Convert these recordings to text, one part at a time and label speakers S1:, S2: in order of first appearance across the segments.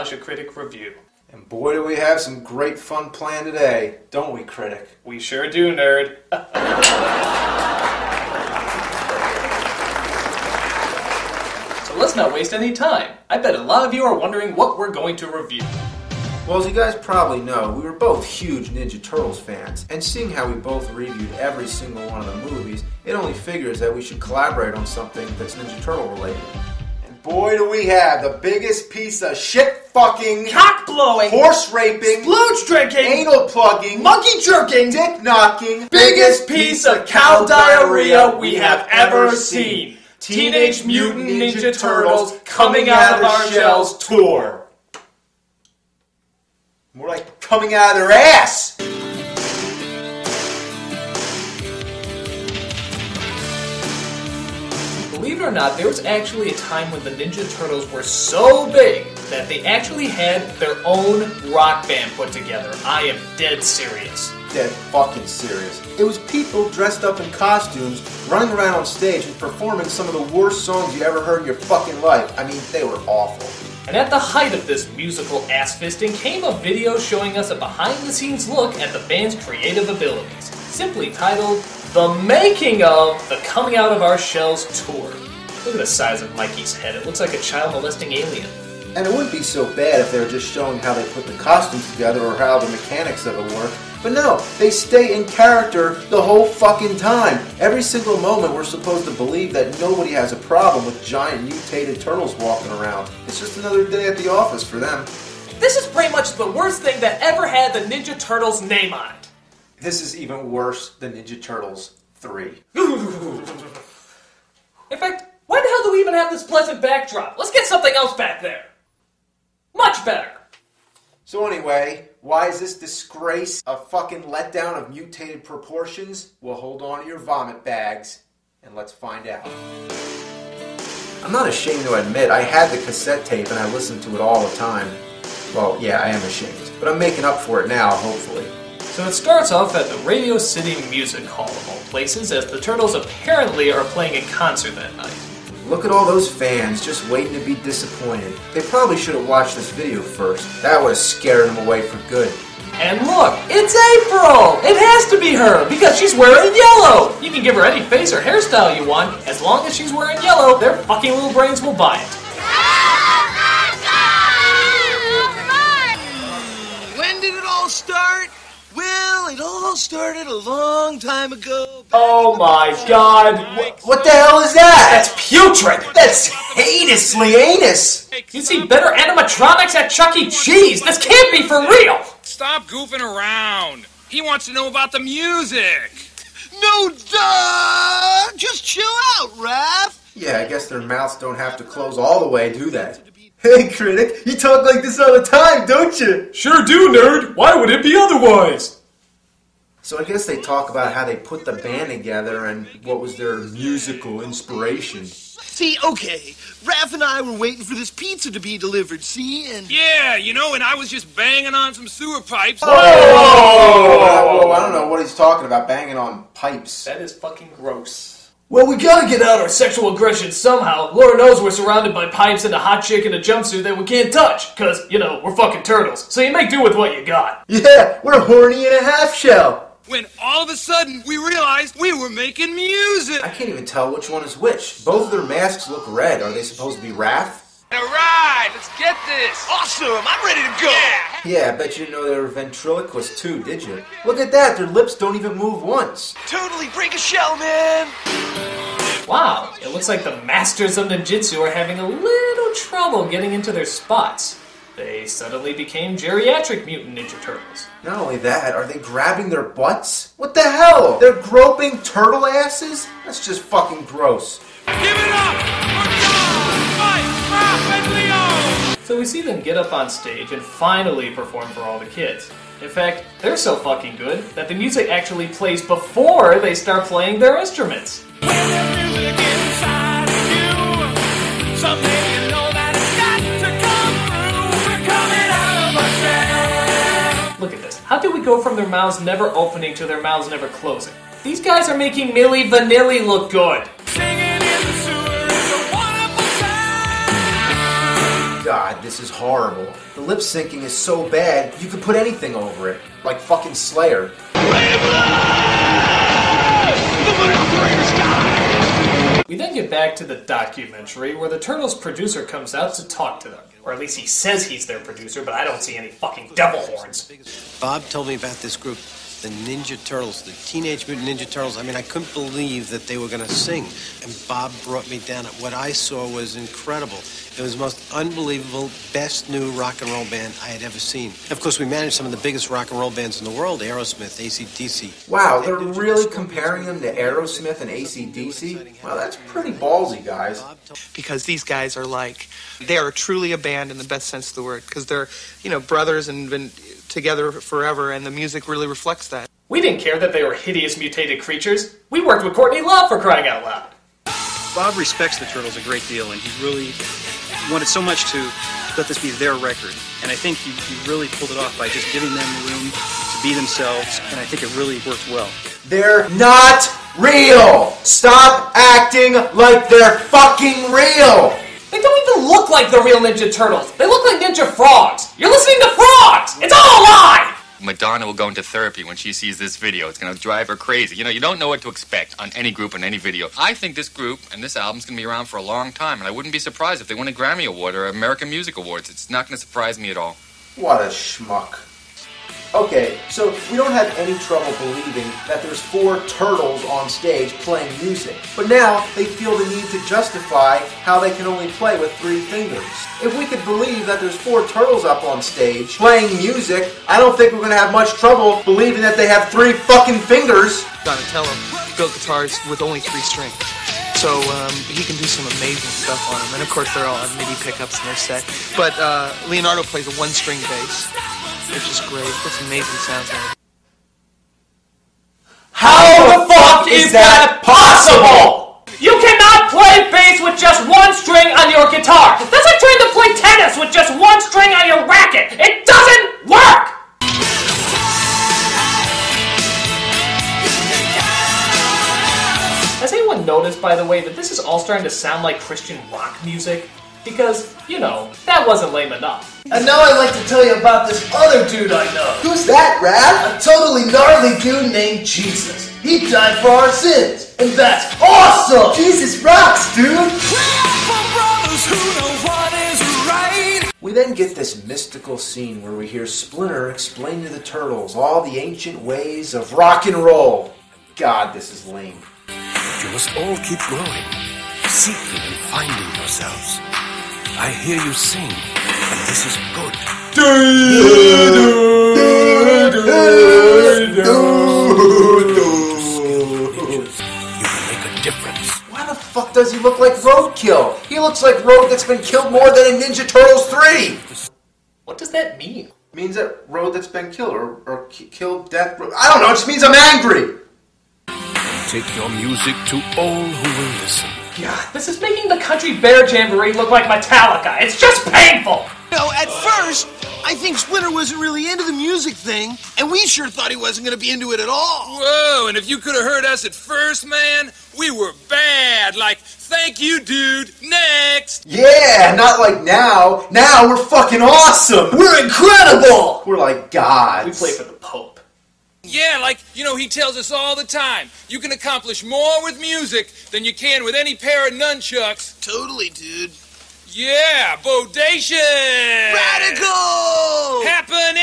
S1: montage a Critic review.
S2: And boy do we have some great fun planned today, don't we, Critic?
S1: We sure do, nerd. So let's not waste any time. I bet a lot of you are wondering what we're going to review.
S2: Well, as you guys probably know, we were both huge Ninja Turtles fans, and seeing how we both reviewed every single one of the movies, it only figures that we should collaborate on something that's Ninja Turtle related. And boy do we have the biggest piece of shit fucking,
S1: cock blowing,
S2: horse raping,
S1: splooge drinking,
S2: anal plugging,
S1: monkey jerking,
S2: dick knocking,
S1: biggest piece of cow diarrhea we have ever seen. Teenage Mutant Ninja Turtles Coming Out of Our Shells Tour.
S2: More like coming out of their ass!
S1: Believe it or not, there was actually a time when the Ninja Turtles were so big that they actually had their own rock band put together. I am dead serious.
S2: Dead fucking serious. It was people dressed up in costumes, running around on stage and performing some of the worst songs you ever heard in your fucking life. I mean, they were awful.
S1: And at the height of this musical ass-fisting came a video showing us a behind-the-scenes look at the band's creative abilities, simply titled, The Making of the Coming Out of Our Shells Tour. Look at the size of Mikey's head, it looks like a child-molesting alien.
S2: And it wouldn't be so bad if they were just showing how they put the costumes together or how the mechanics of it work. But no, they stay in character the whole fucking time. Every single moment we're supposed to believe that nobody has a problem with giant mutated turtles walking around. It's just another day at the office for them.
S1: This is pretty much the worst thing that ever had the Ninja Turtles name on it.
S2: This is even worse than Ninja Turtles 3.
S1: In fact, why the hell do we even have this pleasant backdrop? Let's get something else back there. Much better.
S2: So anyway, why is this disgrace a fucking letdown of mutated proportions? Well, hold on to your vomit bags, and let's find out. I'm not ashamed to admit I had the cassette tape and I listened to it all the time. Well, yeah, I am ashamed, but I'm making up for it now, hopefully.
S1: So it starts off at the Radio City Music Hall of all places, as the Turtles apparently are playing a concert that night.
S2: Look at all those fans just waiting to be disappointed. They probably should have watched this video first. That would have scared them away for good.
S1: And look, it's April! It has to be her, because she's wearing yellow! You can give her any face or hairstyle you want, as long as she's wearing yellow, their fucking little brains will buy it.
S3: When did it all start? Well, it all started a long time ago.
S1: Oh my god!
S2: What the hell is that?
S1: That's putrid!
S2: That's heinously anus!
S1: You see better animatronics at Chuck E. Cheese! This can't be for real!
S4: Stop goofing around. He wants to know about the music.
S3: No, duh! Just chill out, Raph.
S2: Yeah, I guess their mouths don't have to close all the way, do they? Hey, Critic, you talk like this all the time, don't you?
S1: Sure do, nerd! Why would it be otherwise?
S2: So I guess they talk about how they put the band together and what was their musical inspiration.
S3: See, okay, Raph and I were waiting for this pizza to be delivered, see, and...
S4: Yeah, you know, and I was just banging on some sewer pipes.
S2: Whoa! I don't know what he's talking about, banging on pipes.
S1: That is fucking gross. Well, we gotta get out our sexual aggression somehow. Lord knows we're surrounded by pipes and a hot chick in a jumpsuit that we can't touch. Cause, you know, we're fucking turtles. So you make do with what you got.
S2: Yeah, we're horny in a half shell.
S4: When all of a sudden we realized we were making music.
S2: I can't even tell which one is which. Both of their masks look red. Are they supposed to be Raph?
S4: Alright, let's get this.
S3: Awesome, I'm ready to go.
S2: Yeah, I bet you didn't know they were ventriloquists too, did you? Look at that, their lips don't even move once.
S3: Totally break a shell, man.
S1: Wow, it looks like the masters of ninjutsu are having a little trouble getting into their spots. They suddenly became geriatric mutant Ninja Turtles.
S2: Not only that, are they grabbing their butts? What the hell? They're groping turtle asses? That's just fucking gross.
S4: Give it up for John, Mike, Raph, and Leo!
S1: So we see them get up on stage and finally perform for all the kids. In fact, they're so fucking good that the music actually plays before they start playing their instruments. When the music inside of you, someday you know that it's got to come through. We're coming out of our shell. Look at this. How did we go from their mouths never opening to their mouths never closing? These guys are making Milli Vanilli look good. Singing in the sewer is a wonderful sound.
S2: God this is horrible. The lip syncing is so bad, you could put anything over it. Like fucking Slayer.
S1: We then get back to the documentary where the Turtles' producer comes out to talk to them. Or at least he says he's their producer, but I don't see any fucking devil horns.
S5: Bob told me about this group, the Ninja Turtles, the Teenage Mutant Ninja Turtles. I mean, I couldn't believe that they were going to sing. And Bob brought me down. What I saw was incredible. It was the most unbelievable, best new rock and roll band I had ever seen. Of course, we managed some of the biggest rock and roll bands in the world, Aerosmith, AC/DC.
S2: Wow, they're really comparing them to Aerosmith and AC/DC? Wow, that's pretty ballsy, guys.
S6: Because these guys are like, they are truly a band in the best sense of the word. Because they're, brothers and been together forever, and the music really reflects that.
S1: We didn't care that they were hideous mutated creatures. We worked with Courtney Love, for crying out loud.
S7: Bob respects the Turtles a great deal, and he really wanted so much to let this be their record. And I think he really pulled it off by just giving them the room to be themselves, and I think it really worked well.
S2: They're not real! Stop acting like they're fucking real!
S1: They don't even look like the real Ninja Turtles. They look like Ninja Frogs. You're listening to frogs! It's all a lie!
S8: Madonna will go into therapy when she sees this video. It's going to drive her crazy. You don't know what to expect on any group and any video. I think this group and this album's going to be around for a long time, and I wouldn't be surprised if they win a Grammy Award or American Music Awards. It's not going to surprise me at all.
S2: What a schmuck. Okay, so we don't have any trouble believing that there's 4 turtles on stage playing music. But now they feel the need to justify how they can only play with 3 fingers. If we could believe that there's 4 turtles up on stage playing music, I don't think we're going to have much trouble believing that they have 3 fucking fingers.
S6: Donatello built guitars with only 3 strings. So he can do some amazing stuff on them. And of course they're all on MIDI pickups in their set. But Leonardo plays a 1-string bass, which is great. It's amazing sounds on it.
S1: How the fuck is that possible? You cannot play bass with just 1 string on your guitar. That's like trying to play tennis with just 1 string on your racket. It doesn't work! Has anyone noticed, by the way, that this is all starting to sound like Christian rock music? Because, that wasn't lame enough.
S3: And now I'd like to tell you about this other dude I know.
S2: Who's that, Raph?
S3: A totally gnarly dude named Jesus. He died for our sins, and that's awesome!
S2: Jesus rocks, dude!
S3: We
S2: We then get this mystical scene where we hear Splinter explain to the Turtles all the ancient ways of rock and roll. God, this is lame.
S9: You must all keep growing, seeking and finding yourselves. I hear you sing, and this is good. You can make a difference.
S2: Why the fuck does he look like Roadkill? He looks like Road that's been killed more than in Ninja Turtles 3!
S1: What does that mean?
S2: It means that Road that's been killed, or killed, death... I don't know, it just means I'm angry!
S9: Take your music to all who will listen.
S1: God, this is making the Country Bear Jamboree look like Metallica. It's just painful!
S3: At first, I think Splinter wasn't really into the music thing, and we sure thought he wasn't going to be into it at all.
S4: Whoa, and if you could have heard us at first, man, we were bad. Like, thank you, dude. Next!
S2: Yeah, not like now. Now we're fucking awesome!
S3: We're incredible!
S2: We're like gods.
S1: We play for the Pope.
S4: Yeah, like, he tells us all the time, you can accomplish more with music than you can with any pair of nunchucks.
S3: Totally, dude.
S4: Yeah, bodacious!
S3: Radical!
S4: Happening!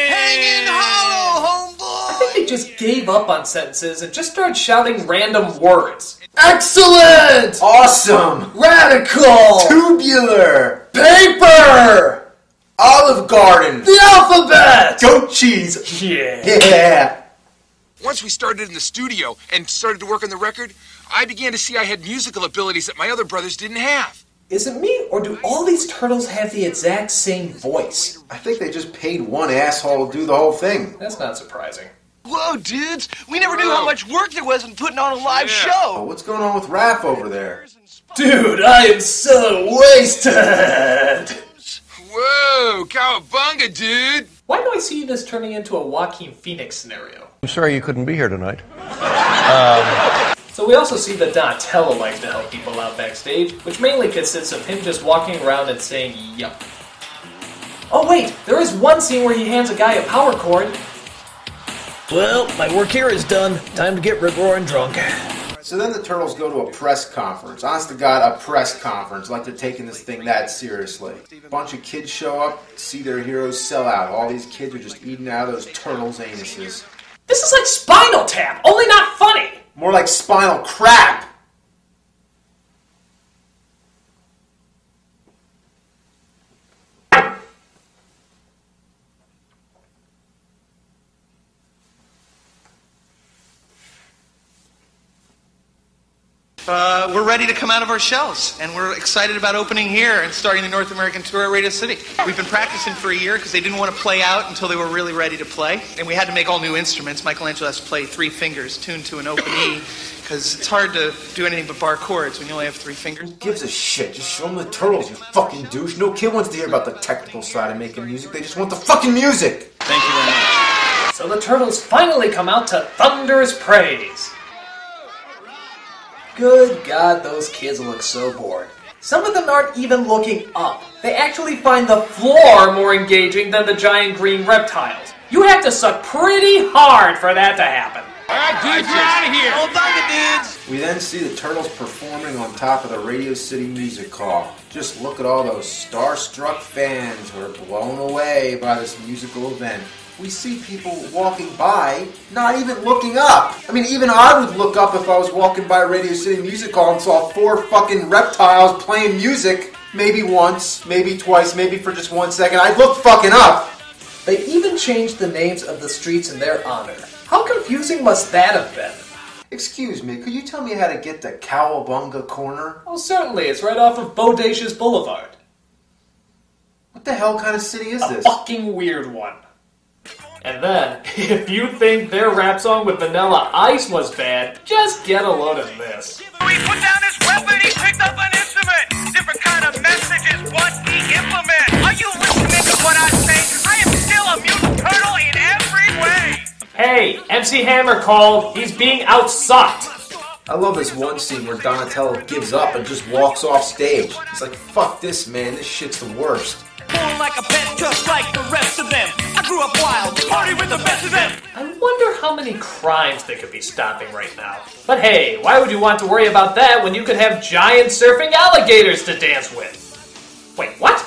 S3: Hanging hollow, homeboy!
S1: I think they just gave up on sentences and just started shouting random words.
S3: Excellent!
S2: Awesome!
S3: Radical!
S2: Tubular!
S3: Paper!
S2: Olive Garden!
S3: The alphabet!
S2: Goat cheese!
S1: Yeah.
S2: Yeah!
S10: Once we started in the studio and started to work on the record, I began to see I had musical abilities that my other brothers didn't have.
S1: Is it me, or do all these turtles have the exact same voice?
S2: I think they just paid one asshole to do the whole thing.
S1: That's not surprising.
S3: Whoa, dudes! We never knew how much work there was in putting on a live show!
S2: Oh, what's going on with Raph over there?
S1: Dude, I am so wasted!
S10: Whoa, cowabunga, dude!
S1: Why do I see this turning into a Joaquin Phoenix scenario?
S11: I'm sorry you couldn't be here tonight.
S1: So we also see that Donatello likes to help people out backstage, which mainly consists of him just walking around and saying, yup. Oh wait, there is one scene where he hands a guy a power cord.
S11: Well, my work here is done. Time to get rip-roaring drunk.
S2: So then the Turtles go to a press conference. Honest to God, a press conference. Like they're taking this thing that seriously. A bunch of kids show up, see their heroes sell out. All these kids are just eating out of those Turtles' anuses.
S1: This is like Spinal Tap, only not funny!
S2: More like Spinal Crap!
S6: We're ready to come out of our shells, and we're excited about opening here and starting the North American tour at Radio City. We've been practicing for a year because they didn't want to play out until they were really ready to play, and we had to make all new instruments. Michelangelo has to play 3 fingers tuned to an open E, because it's hard to do anything but bar chords when you only have 3 fingers.
S2: Who gives a shit? Just show them the Turtles, you fucking douche. No kid wants to hear about the technical side of making music. They just want the fucking music.
S6: Thank you very much.
S1: So the Turtles finally come out to thunderous praise.
S11: Good God, those kids look so bored.
S1: Some of them aren't even looking up. They actually find the floor more engaging than the giant green reptiles. You have to suck pretty hard for that to happen.
S10: Alright, dudes, we're out of here!
S6: Oh, bye, dudes!
S2: We then see the Turtles performing on top of the Radio City Music Hall. Just look at all those starstruck fans who are blown away by this musical event. We see people walking by, not even looking up. I mean, even I would look up if I was walking by Radio City Music Hall and saw 4 fucking reptiles playing music. Maybe once, maybe twice, maybe for just 1 second. I'd look fucking up.
S11: They even changed the names of the streets in their honor.
S1: How confusing must that have been?
S2: Excuse me, could you tell me how to get to Cowabunga Corner?
S1: Oh, certainly. It's right off of Bodacious Boulevard.
S2: What the hell kind of city is this?
S1: A fucking weird one. And then, if you think their rap song with Vanilla Ice was bad, just get a load of this.
S12: He put down his weapon, he picked up an instrument. Different kind of message is what he implements. Are you listening to what I say? I am still a mutant turtle in every way.
S1: Hey, MC Hammer called. He's being outsucked.
S2: I love this one scene where Donatello gives up and just walks off stage. He's like, fuck this, man. This shit's the worst.
S12: Born like a pet, just like the rest of them. I grew up wild, party with the best of them.
S1: I wonder how many crimes they could be stopping right now. But hey, why would you want to worry about that when you could have giant surfing alligators to dance with? Wait, what?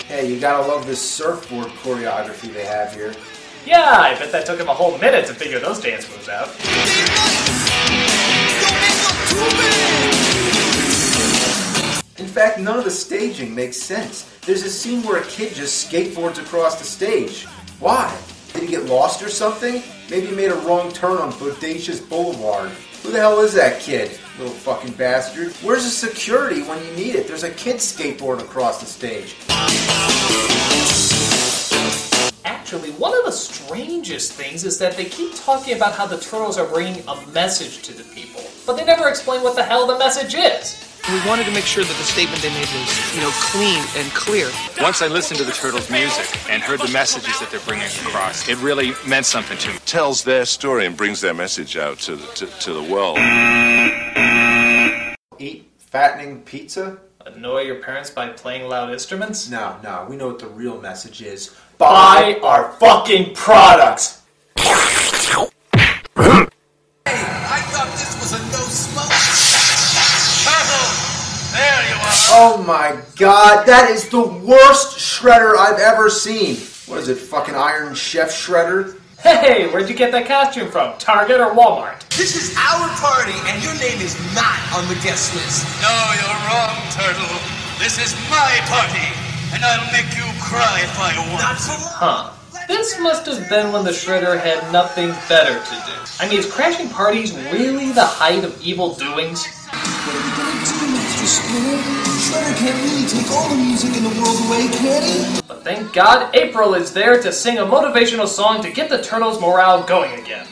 S2: Hey, you gotta love this surfboard choreography they have here.
S1: Yeah, I bet that took him a whole minute to figure those dance moves out.
S2: In fact, none of the staging makes sense. There's a scene where a kid just skateboards across the stage. Why? Did he get lost or something? Maybe he made a wrong turn on Bodacious Boulevard. Who the hell is that kid? Little fucking bastard. Where's the security when you need it? There's a kid skateboarding across the stage.
S1: Actually, one of the strangest things is that they keep talking about how the Turtles are bringing a message to the people, but they never explain what the hell the message is.
S6: We wanted to make sure that the statement they made was, clean and clear.
S13: Once I listened to the Turtles' music and heard the messages that they're bringing across, it really meant something to me.
S9: Tells their story and brings their message out to the world.
S2: Eat fattening pizza?
S1: Annoy your parents by playing loud instruments?
S2: No, we know what the real message is.
S1: Buy our fucking products!
S3: Hey, I thought this was a no smoke.
S12: There you are.
S2: Oh my god, that is the worst shredder I've ever seen. What is it, fucking Iron Chef shredder?
S1: Hey, where'd you get that costume from? Target or Walmart?
S3: This is our party, and your name is not on the guest list.
S12: No, you're wrong, Turtle. This is my party, and I'll make you cry if I want.
S3: Not for long.
S1: Huh. This must have been when the Shredder had nothing better to do. I mean, is crashing parties really the height of evil doings?
S3: What are you gonna do, Mr. Splinter? Shredder can't really take all the music in the world away, can he?
S1: But thank God April is there to sing a motivational song to get the Turtles' morale going again.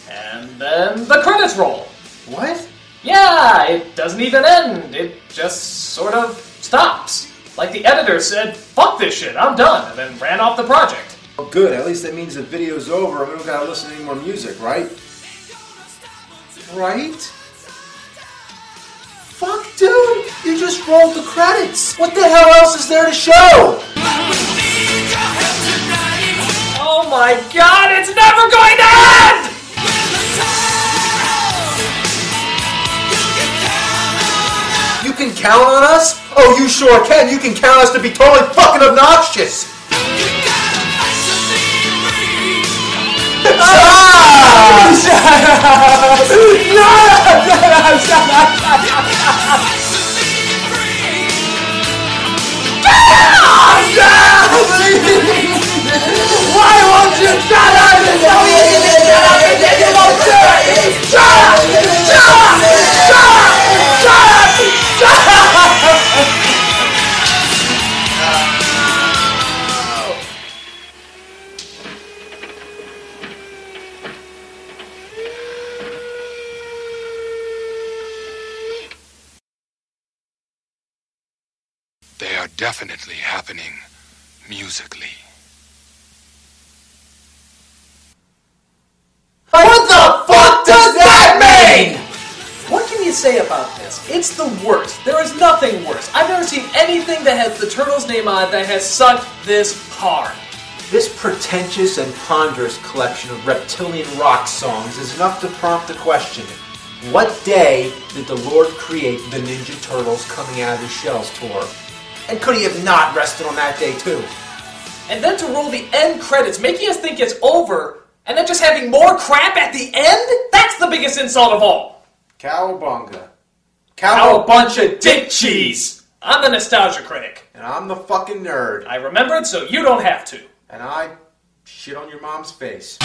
S1: And then the credits roll.
S2: What?
S1: Yeah, it doesn't even end. It just sort of stops. Like the editor said, fuck this shit, I'm done, and then ran off the project.
S2: Well, good, at least that means the video's over and we don't gotta listen to any more music, right? Right? Fuck, dude! You just rolled the credits! What the hell else is there to show?
S1: Oh my god, it's never going to end!
S2: You can count on us? Oh, you sure can. You can count us to be totally fucking obnoxious.
S12: Why won't you shut up? You tell me you can shut up and then you won't do it! Shut up! Shut up! Shut up! Shut up! Shut up!
S10: They are definitely happening musically.
S2: What the fuck does that mean?
S1: What can you say about this? It's the worst. There is nothing worse. I've never seen anything that has the Turtles' name on it that has sucked this hard.
S2: This pretentious and ponderous collection of reptilian rock songs is enough to prompt the question, what day did the Lord create the Ninja Turtles Coming Out of the Shells tour? And could he have not rested on that day too?
S1: And then to roll the end credits, making us think it's over, and then just having more crap at the end? That's the biggest insult of all.
S2: Cowabunga.
S1: How a bunch of dick cheese. I'm the nostalgia critic.
S2: And I'm the fucking nerd.
S1: I remembered, so you don't have to.
S2: And I shit on your mom's face.